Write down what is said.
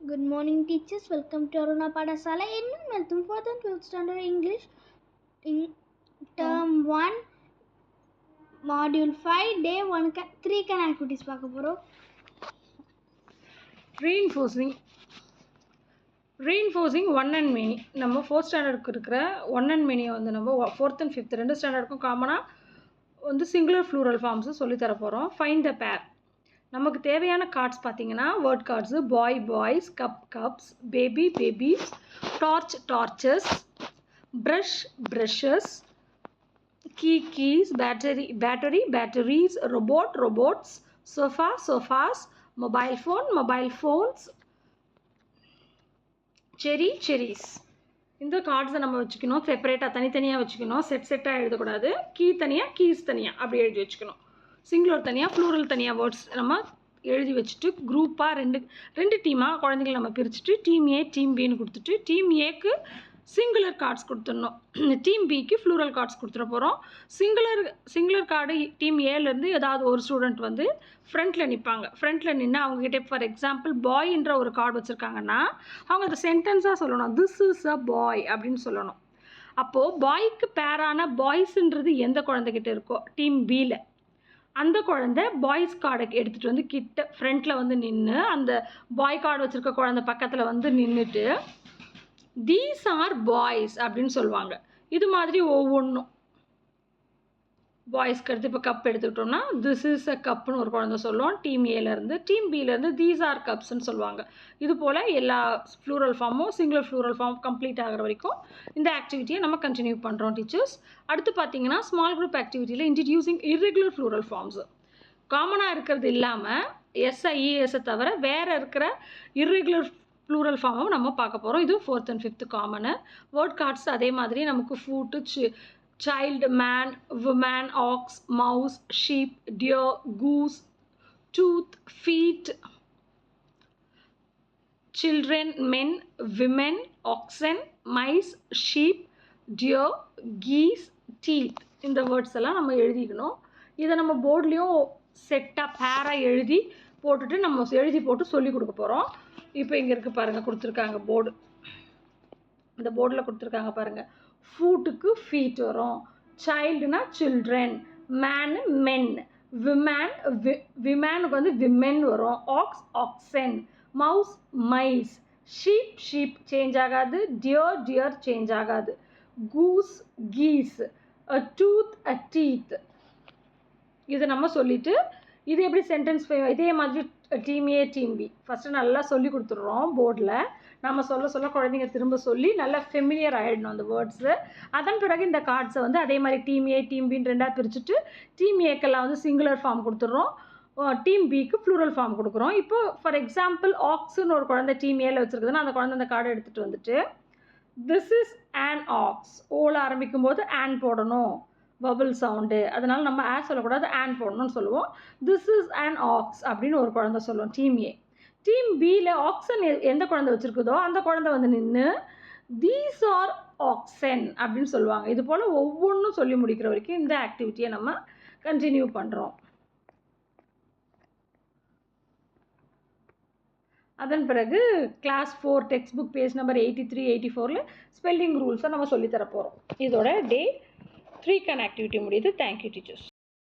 Good morning, teachers. Welcome to Aruna Padasala. Ennu Melthum 4th and 12th standard English in term 1 module 5 day 1 3 can activities பார்க்க போறோம். reinforcing one and many. நம்ம 4th ஸ்டாண்டர்டுக்கு இருக்கிற one and மெனியை வந்து நம்ம 4th and 5th ரெண்டு ஸ்டாண்டர்டுக்கும் காமனாக வந்து singular ஃப்ளூரல் forms சொல்லித்தர போகிறோம். ஃபைண்ட் த பேர். நமக்கு தேவையான கார்ட்ஸ் பார்த்தீங்கன்னா word cards boy boys, cup cups, baby babies, torch torches, brush brushes, key keys, battery batteries, robot robots, sofa sofas, mobile phones, cherries. இந்த கார்ட்ஸை நம்ம வச்சுக்கணும். செப்பரேட்டாக தனித்தனியாக வச்சுக்கணும். செட்டாக எழுதக்கூடாது. கீ தனியாக கீஸ் தனியாக அப்படி எழுதி வச்சுக்கணும். சிங்குலர் தனியாக ஃப்ளூரல் தனியாக வேர்ட்ஸ் நம்ம எழுதி வச்சுட்டு குரூப்பாக ரெண்டு டீமாக குழந்தைங்களை நம்ம பிரிச்சுட்டு டீம் ஏ டீம் பின்னு கொடுத்துட்டு டீம் ஏக்கு சிங்குலர் கார்ட்ஸ் கொடுத்துடணும். டீம் பிக்கு ஃப்ளூரல் கார்ட்ஸ் கொடுத்துட போகிறோம். சிங்குலர் கார்டு டீம் ஏலேருந்து ஏதாவது ஒரு ஸ்டூடெண்ட் வந்து ஃப்ரண்ட்டில் நிற்பாங்க. ஃப்ரண்ட்டில் நின்று அவங்ககிட்ட ஃபார் எக்ஸாம்பிள் பாய்ன்ற ஒரு கார்டு வச்சுருக்காங்கன்னா அவங்க அதை சென்டென்ஸாக சொல்லணும். திஸ் இஸ் அ பாய் அப்படின்னு சொல்லணும். அப்போது பாய்க்கு பேரான பாய்ஸுன்றது எந்த குழந்தைகிட்ட இருக்கோ டீம் பியில் அந்த குழந்தை பாய்ஸ் கார்டை எடுத்துகிட்டு வந்து கிட்ட ஃப்ரண்ட்டில் வந்து நின்று அந்த பாய் கார்டு வச்சுருக்க குழந்தை பக்கத்தில் வந்து நின்றுட்டு தீஸ் ஆர் பாய்ஸ் அப்படின்னு சொல்லுவாங்க. இது மாதிரி ஒவ்வொன்றும் பாய்ஸ்க்கு எடுத்து இப்போ கப் எடுத்துக்கிட்டோம்னா திஸ் இஸ் அ கப்புன்னு ஒரு குழந்தை சொல்லுவோம் டீம் ஏலேருந்து. டீம் பியிலேருந்து தீஸ் ஆர் கப்ஸ்ன்னு சொல்லுவாங்க. இது போல் எல்லா ஃப்ளூரல் ஃபார்மும் சிங்குலர் ஃப்ளூரல் ஃபார்ம் கம்ப்ளீட் ஆகிற வரைக்கும் இந்த ஆக்டிவிட்டியை நம்ம கண்டினியூ பண்ணுறோம் டீச்சர்ஸ். அடுத்து பார்த்தீங்கன்னா ஸ்மால் குரூப் ஆக்டிவிட்டியில் இன்ட்ரடியூசிங் இர்ரெகுலர் ஃப்ளூரல் ஃபார்ம்ஸு காமனாக இருக்கிறது இல்லாமல் எஸ்ஐஇஎஸை தவிர வேறு இருக்கிற இர்ரெகுலர் ப்ளூரல் ஃபார்மும் நம்ம பார்க்க போகிறோம். இது 4th and 5th common. Word cards அதே மாதிரி நமக்கு foot, child, man, woman, ox, mouse, sheep, deer, goose, tooth, feet, children, men, women, oxen, mice, sheep, deer, geese, teeth. இந்த வேர்ட்ஸ் எல்லாம் நம்ம எழுதிக்கணும். இதை நம்ம போர்ட்லேயும் செட்டாக பேராக எழுதி போட்டுட்டு நம்ம எழுதி போட்டு சொல்லி கொடுக்க போகிறோம். இப்போ இங்கே இருக்குது பாருங்கள், கொடுத்துருக்காங்க போர்டு. இந்த போர்டில் கொடுத்துருக்காங்க பாருங்கள். ஃபூட்டுக்கு ஃபீட் வரும், சைல்டுனா சில்ட்ரன், மேனு மென், விமேனுக்கு வந்து விமென் வரும், oxen, mouse mice, sheep change ஆகாது, டியர் சேஞ்ச் ஆகாது, கூஸ் கீஸ், டூத் டீத். இதை நம்ம சொல்லிவிட்டு இது எப்படி சென்டென்ஸ் இதே மாதிரி team A team B first நல்லா சொல்லி கொடுத்துட்றோம் போர்டில். நம்ம சொல்ல குழந்தைங்க திரும்ப சொல்லி நல்லா ஃபெமிலியர் ஆகிடணும் அந்த வேர்ட்ஸு. அதன் பிறகு இந்த கார்ட்ஸை வந்து அதே மாதிரி டீம் ஏ டீம் பின்னு ரெண்டாக பிரிச்சுட்டு டீம் ஏக்கெல்லாம் வந்து சிங்குலர் ஃபார்ம் கொடுத்துட்றோம், டீம் பிக்கு ஃப்ளூரல் ஃபார்ம் கொடுக்குறோம். இப்போ ஃபார் எக்ஸாம்பிள் ஆக்ஸுன்னு ஒரு குழந்தை டீம் ஏல வச்சுருக்குதுன்னா அந்த குழந்தை அந்த கார்டை எடுத்துகிட்டு வந்துட்டு திஸ் இஸ் ஆன் ஆக்ஸ், ஓல ஆரம்பிக்கும் போது ஆன் போடணும், வபிள் சவுண்டு, அதனால் நம்ம சொல்லக்கூடாது ஆன் போடணும்னு சொல்லுவோம். திஸ் இஸ் ஆன் ஆக்ஸ் அப்படின்னு ஒரு குழந்தை சொல்லுவோம் டீம் ஏ. டீம் பியில் ஆக்சன் எந்த குழந்தை வச்சுருக்குதோ அந்த குழந்தை வந்து நின்று தீஸ் ஆர் ஆக்சன் அப்படின்னு சொல்லுவாங்க. இது போல் ஒவ்வொன்றும் சொல்லி முடிக்கிற வரைக்கும் இந்த ஆக்டிவிட்டியை நம்ம கண்டினியூ பண்ணுறோம். அதன் பிறகு class 4 text book page number 83, 84 spelling ரூல்ஸை நம்ம சொல்லித்தர போகிறோம். இதோட டே 3 ஆக்டிவிட்டி முடியுது. Thank you teachers.